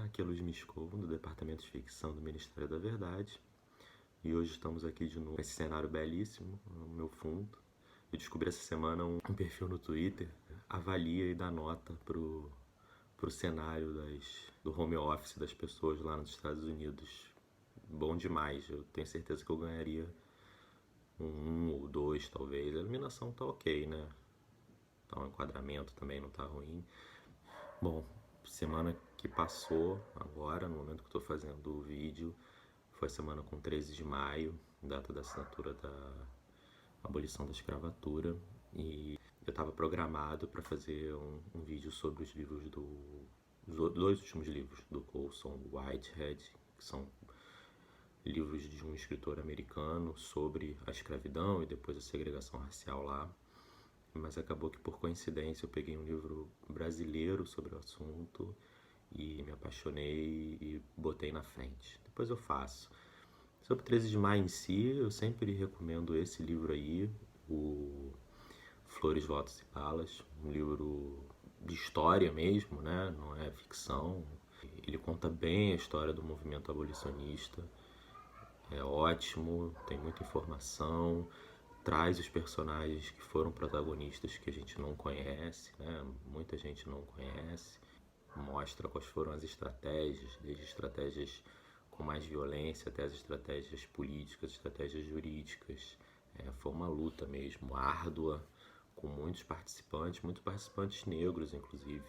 aqui é Luiz Miscou, do Departamento de Ficção do Ministério da Verdade. E hoje estamos aqui de novo com esse cenário belíssimo no meu fundo. Eu descobri essa semana um perfil no Twitter, avalia e dá nota pro cenário do home office das pessoas lá nos Estados Unidos. Bom demais, eu tenho certeza que eu ganharia um ou dois talvez. A iluminação tá ok, né? Então, o enquadramento também não tá ruim. Bom, semana que passou agora, no momento que estou fazendo o vídeo, foi a semana com 13 de maio, data da assinatura da abolição da escravatura, e eu estava programado para fazer um vídeo sobre os livros os dois últimos livros do Colson Whitehead, que são livros de um escritor americano sobre a escravidão e depois a segregação racial lá. Mas acabou que, por coincidência, eu peguei um livro brasileiro sobre o assunto e me apaixonei e botei na frente. Depois eu faço. Sobre 13 de maio em si, eu sempre recomendo esse livro aí, o Flores, Votos e Balas, um livro de história mesmo, né? Não é ficção. Ele conta bem a história do movimento abolicionista. É ótimo, tem muita informação, traz os personagens que foram protagonistas que a gente não conhece, né? Muita gente não conhece, mostra quais foram as estratégias, desde estratégias com mais violência até as estratégias políticas, estratégias jurídicas. Foi uma luta mesmo, árdua, com muitos participantes negros inclusive,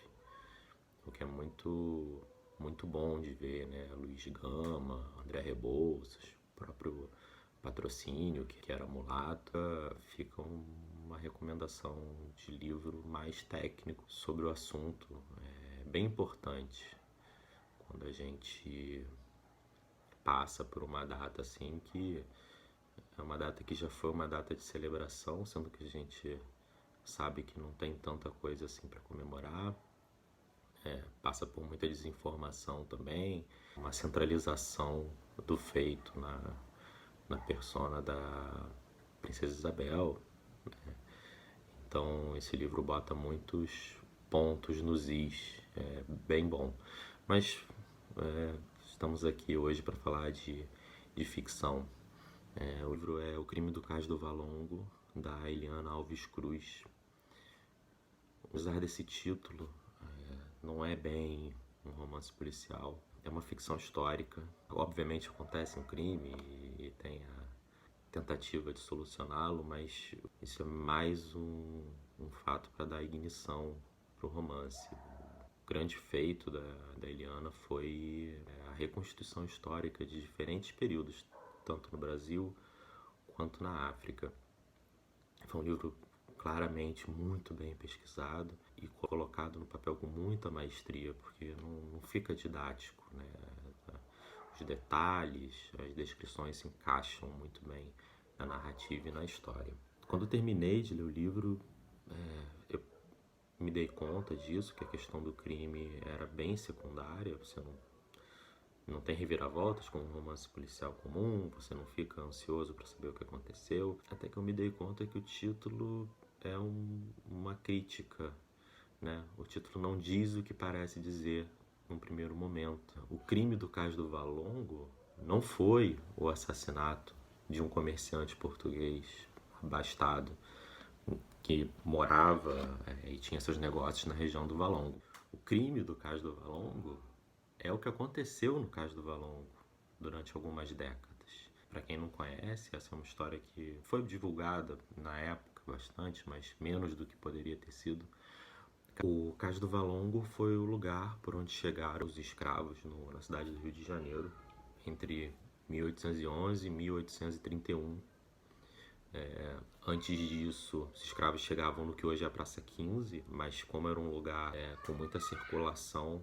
o que é muito, muito bom de ver, né? Luiz Gama, André Rebouças, o próprio Patrocínio, que era mulata. Fica uma recomendação de livro mais técnico sobre o assunto. É bem importante quando a gente passa por uma data assim, que é uma data que já foi uma data de celebração, sendo que a gente sabe que não tem tanta coisa assim para comemorar. Passa por muita desinformação também, uma centralização do feito na persona da Princesa Isabel. Então esse livro bota muitos pontos nos is, é bem bom. Mas estamos aqui hoje para falar de ficção. O livro é O Crime do Cais do Valongo, da Eliana Alves Cruz. Apesar desse título, não é bem um romance policial, é uma ficção histórica. Obviamente acontece um crime e tem a tentativa de solucioná-lo, mas isso é mais um fato para dar ignição para o romance. O grande feito da Eliana foi a reconstituição histórica de diferentes períodos, tanto no Brasil quanto na África. Foi um livro claramente muito bem pesquisado e colocado no papel com muita maestria, porque não fica didático, né? Os detalhes, as descrições se encaixam muito bem na narrativa e na história. Quando eu terminei de ler o livro, eu me dei conta disso, que a questão do crime era bem secundária. Você não tem reviravoltas como um romance policial comum, você não fica ansioso para saber o que aconteceu. Até que eu me dei conta que o título é uma crítica, né? O título não diz o que parece dizer num primeiro momento. O crime do Cais do Valongo não foi o assassinato de um comerciante português abastado que morava e tinha seus negócios na região do Valongo. O crime do Cais do Valongo é o que aconteceu no Cais do Valongo durante algumas décadas. Para quem não conhece, essa é uma história que foi divulgada na época bastante, mas menos do que poderia ter sido. O Cais do Valongo foi o lugar por onde chegaram os escravos na cidade do Rio de Janeiro entre 1811 e 1831. Antes disso, os escravos chegavam no que hoje é a Praça 15, mas como era um lugar com muita circulação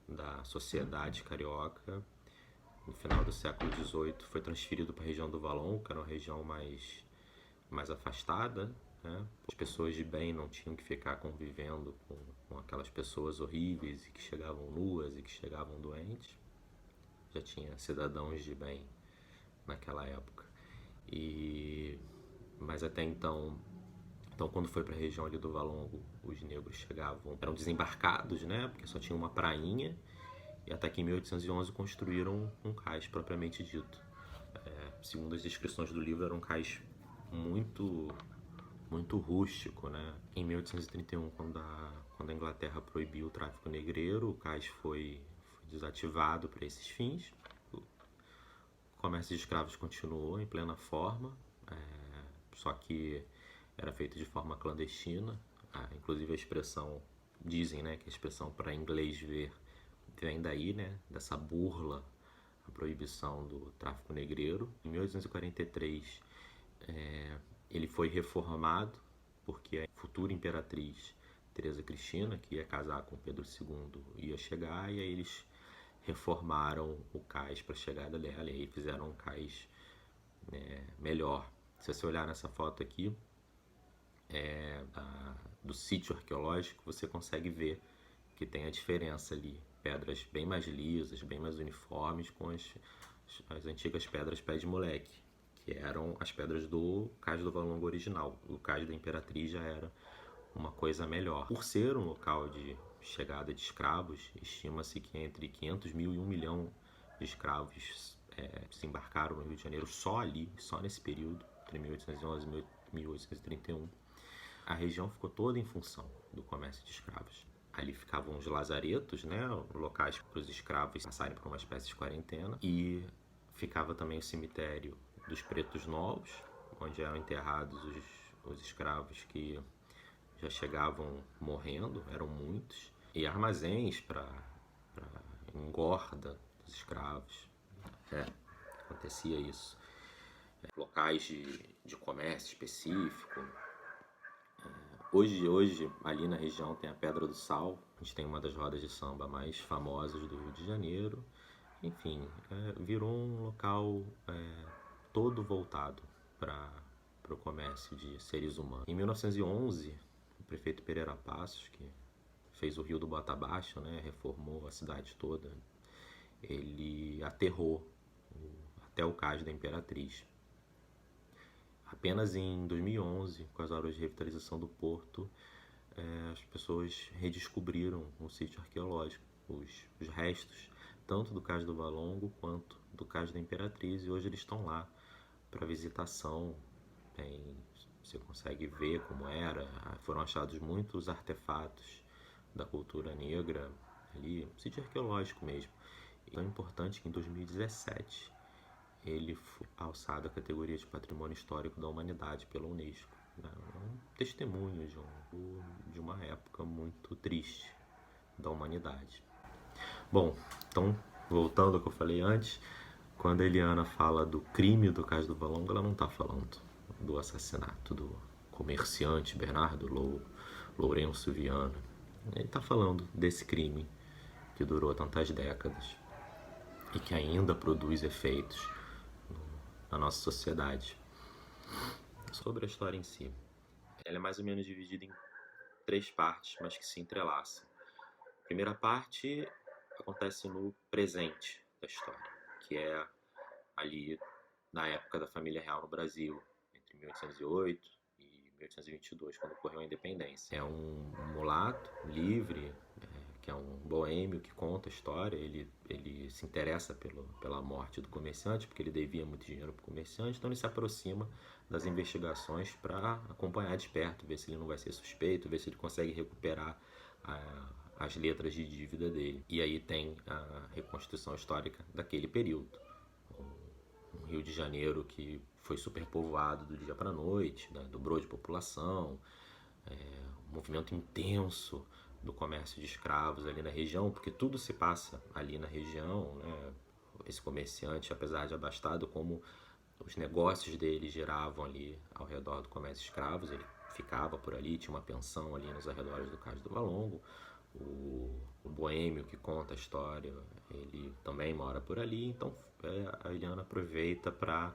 da sociedade carioca, no final do século XVIII foi transferido para a região do Valongo, que era uma região mais afastada, né? As pessoas de bem não tinham que ficar convivendo com aquelas pessoas horríveis e que chegavam nuas e que chegavam doentes. Já tinha cidadãos de bem naquela época. Mas até então, quando foi para a região ali do Valongo, os negros chegavam, eram desembarcados, né? Porque só tinha uma prainha, e e até que em 1811 construíram um cais propriamente dito. Segundo as descrições do livro, era um cais muito rústico, né? Em 1831, quando a Inglaterra proibiu o tráfico negreiro, o cais foi desativado para esses fins. O comércio de escravos continuou em plena forma, só que era feito de forma clandestina. Inclusive a expressão, dizem, né, que a expressão para inglês ver vem daí, né, dessa burla a proibição do tráfico negreiro. Em 1843, ele foi reformado porque a futura imperatriz Teresa Cristina, que ia casar com Pedro II, ia chegar, e aí eles reformaram o cais para a chegada dela, e aí fizeram um cais melhor. Se você olhar nessa foto aqui do sítio arqueológico, você consegue ver que tem a diferença ali. Pedras bem mais lisas, bem mais uniformes, com as antigas pedras pé de moleque, que eram as pedras do Cais do Valongo original. O Cais da Imperatriz já era uma coisa melhor. Por ser um local de chegada de escravos, estima-se que entre 500 mil e 1 milhão de escravos se embarcaram no Rio de Janeiro só ali, só nesse período, entre 1811 e 1831. A região ficou toda em função do comércio de escravos. Ali ficavam os lazaretos, né, locais para os escravos passarem por uma espécie de quarentena, e ficava também o cemitério dos Pretos Novos, onde eram enterrados os escravos que já chegavam morrendo, eram muitos, e armazéns para engorda dos escravos. Acontecia isso. Locais de comércio específico. Hoje, ali na região tem a Pedra do Sal, a gente tem uma das rodas de samba mais famosas do Rio de Janeiro. Enfim, virou um local todo voltado para o comércio de seres humanos. Em 1911, o prefeito Pereira Passos, que fez o Rio do Bota Abaixo, né, reformou a cidade toda, ele aterrou até o Cais da Imperatriz. Apenas em 2011, com as obras de revitalização do porto, as pessoas redescobriram o sítio arqueológico, os restos, tanto do Cais do Valongo quanto do Cais da Imperatriz, e hoje eles estão lá para visitação. Você consegue ver como era. Foram achados muitos artefatos da cultura negra ali, sítio arqueológico mesmo. E é tão importante que em 2017 ele foi alçado à categoria de Patrimônio Histórico da Humanidade pela Unesco. Um testemunho de uma época muito triste da humanidade. Bom, então, voltando ao que eu falei antes, quando a Eliana fala do crime do Cais do Valongo, ela não está falando do assassinato do comerciante Bernardo Lourenço Viana. Ele está falando desse crime que durou tantas décadas e que ainda produz efeitos na nossa sociedade. Sobre a história em si, ela é mais ou menos dividida em 3 partes, mas que se entrelaçam. A primeira parte acontece no presente da história, que é ali na época da família real no Brasil, entre 1808 e 1822, quando ocorreu a independência. É um mulato livre, que é um boêmio que conta a história. Ele se interessa pela morte do comerciante, porque ele devia muito dinheiro para o comerciante, então ele se aproxima das investigações para acompanhar de perto, ver se ele não vai ser suspeito, ver se ele consegue recuperar as letras de dívida dele. E aí tem a reconstituição histórica daquele período. Um Rio de Janeiro que foi superpovoado do dia para a noite, né, dobrou de população, um movimento intenso do comércio de escravos ali na região, porque tudo se passa ali na região, né? Esse comerciante, apesar de abastado, como os negócios dele giravam ali ao redor do comércio de escravos, ele ficava por ali, tinha uma pensão ali nos arredores do Cais do Valongo. O boêmio que conta a história, ele também mora por ali, então a Eliana aproveita para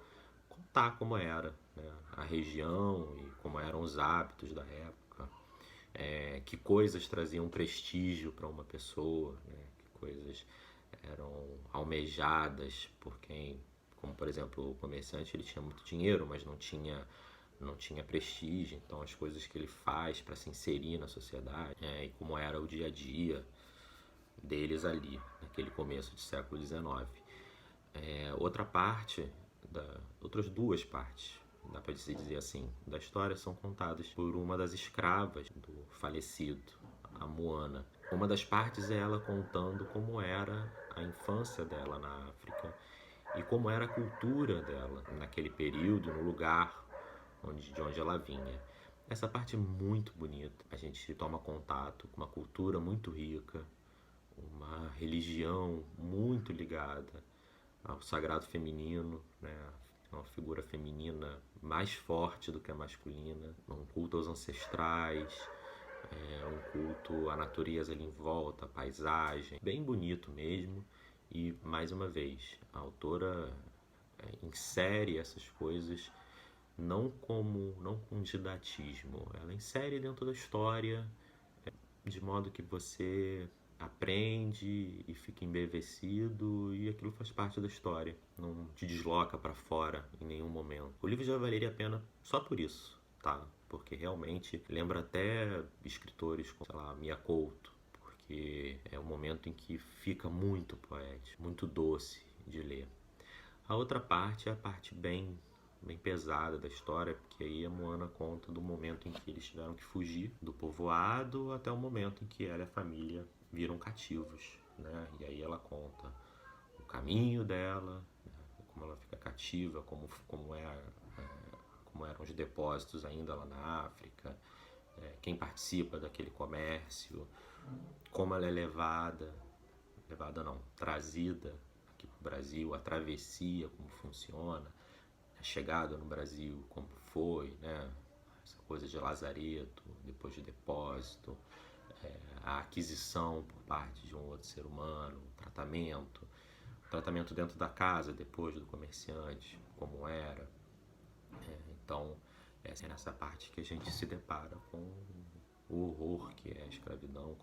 contar como era, né, a região e como eram os hábitos da época, que coisas traziam prestígio para uma pessoa, né, que coisas eram almejadas por quem, como por exemplo o comerciante, ele tinha muito dinheiro, mas não tinha prestígio, então as coisas que ele faz para se inserir na sociedade, e como era o dia a dia deles ali, aquele começo de século XIX. Outras duas partes, dá para se dizer assim, da história são contadas por uma das escravas do falecido, a Moana. Uma das partes é ela contando como era a infância dela na África e como era a cultura dela naquele período, no lugar de onde ela vinha. Essa parte é muito bonita. A gente toma contato com uma cultura muito rica, uma religião muito ligada ao sagrado feminino, né? Uma figura feminina mais forte do que a masculina, um culto aos ancestrais, um culto à natureza ali em volta, à paisagem, bem bonito mesmo. E mais uma vez, a autora insere essas coisas não com didatismo, ela insere dentro da história de modo que você aprende e fica embevecido e aquilo faz parte da história, não te desloca para fora em nenhum momento. O livro já valeria a pena só por isso, tá? Porque realmente lembra até escritores como, sei lá, Mia Couto, porque é um momento em que fica muito poético, muito doce de ler. A outra parte é a parte bem pesada da história, porque aí a Moana conta do momento em que eles tiveram que fugir do povoado até o momento em que ela e a família viram cativos, né? E aí ela conta o caminho dela, né? Como ela fica cativa, como eram os depósitos ainda lá na África, quem participa daquele comércio, como ela é trazida aqui para o Brasil, a travessia, como funciona, a chegada no Brasil, como foi, né? Essa coisa de lazareto, depois de depósito, a aquisição por parte de um outro ser humano, o tratamento dentro da casa, depois do comerciante, como era. Então, essa é nessa parte que a gente se depara com o horror que é a escravidão,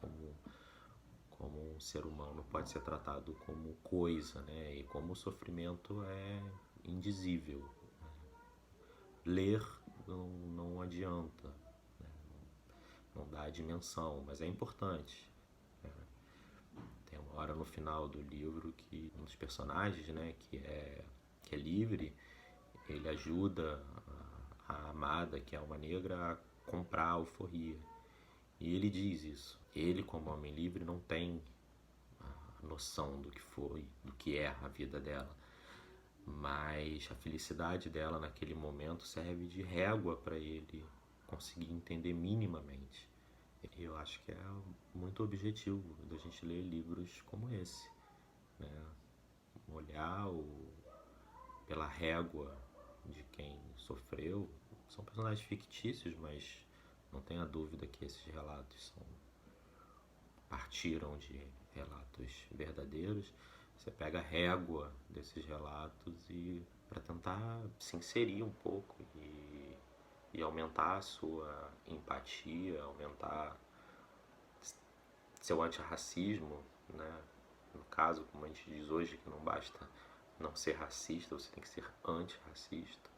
como um ser humano pode ser tratado como coisa, né? E como o sofrimento é indizível. Ler não adianta, né? Não dá a dimensão, mas é importante. Tem uma hora no final do livro que um dos personagens, né, que é livre, ele ajuda a amada, que é uma negra, a comprar a alforria. E ele diz isso. Ele, como homem livre, não tem a noção do que foi, do que é a vida dela. Mas a felicidade dela naquele momento serve de régua para ele conseguir entender minimamente. E eu acho que é muito objetivo da gente ler livros como esse, né? Olhar pela régua de quem sofreu. São personagens fictícios, mas não tenha dúvida que esses relatos partiram de relatos verdadeiros. Você pega a régua desses relatos para tentar se inserir um pouco e aumentar a sua empatia, aumentar seu antirracismo, né? No caso, como a gente diz hoje, que não basta não ser racista, você tem que ser antirracista.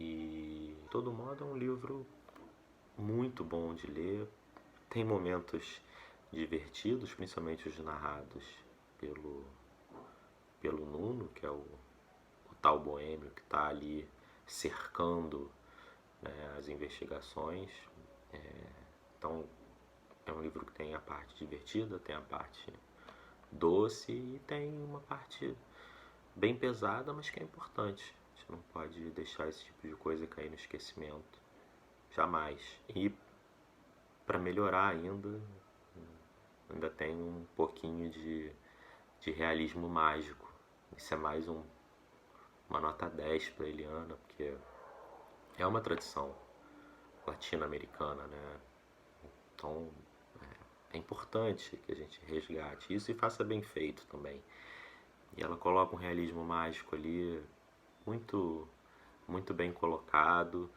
E, de todo modo, é um livro muito bom de ler. Tem momentos divertidos, principalmente os narrados pelo Nuno, que é o tal boêmio que está ali cercando, né, as investigações. Então, é um livro que tem a parte divertida, tem a parte doce e tem uma parte bem pesada, mas que é importante. A gente não pode deixar esse tipo de coisa cair no esquecimento. Jamais. E para melhorar ainda tem um pouquinho de realismo mágico. Isso é mais uma nota 10 para Eliana, porque é uma tradição latino-americana, né? Então é importante que a gente resgate isso e faça bem feito também. E ela coloca um realismo mágico ali muito, muito bem colocado,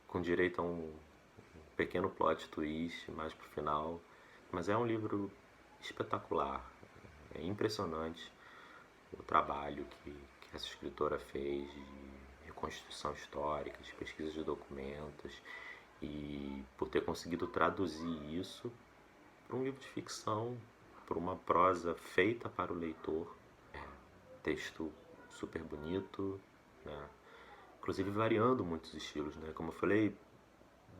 com direito a um pequeno plot twist mais pro final. Mas é um livro espetacular. É impressionante o trabalho que essa escritora fez de reconstrução histórica, de pesquisa de documentos, e por ter conseguido traduzir isso para um livro de ficção por uma prosa feita para o leitor, texto super bonito, né? Inclusive variando muitos estilos, né? Como eu falei,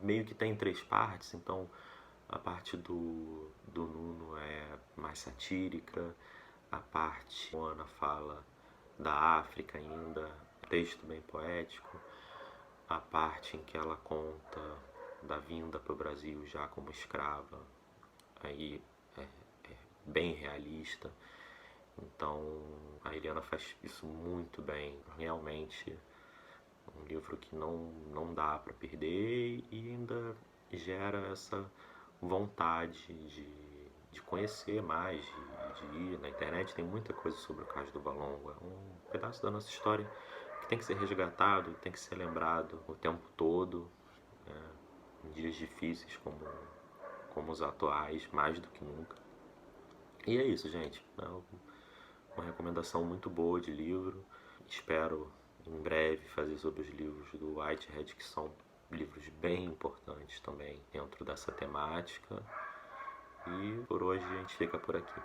meio que tem 3 partes, então a parte do Nuno é mais satírica, a parte Ana fala da África ainda, texto bem poético, a parte em que ela conta da vinda para o Brasil já como escrava, aí é bem realista. Então a Eliana faz isso muito bem, realmente um livro que não dá para perder e ainda gera essa vontade de conhecer mais, de ir na internet. Tem muita coisa sobre o caso do Valongo, é um pedaço da nossa história que tem que ser resgatado, tem que ser lembrado o tempo todo, né? Em dias difíceis como os atuais, mais do que nunca. E é isso, gente. É uma recomendação muito boa de livro. Espero em breve fazer sobre os livros do Whitehead, que são livros bem importantes também dentro dessa temática. E por hoje a gente fica por aqui.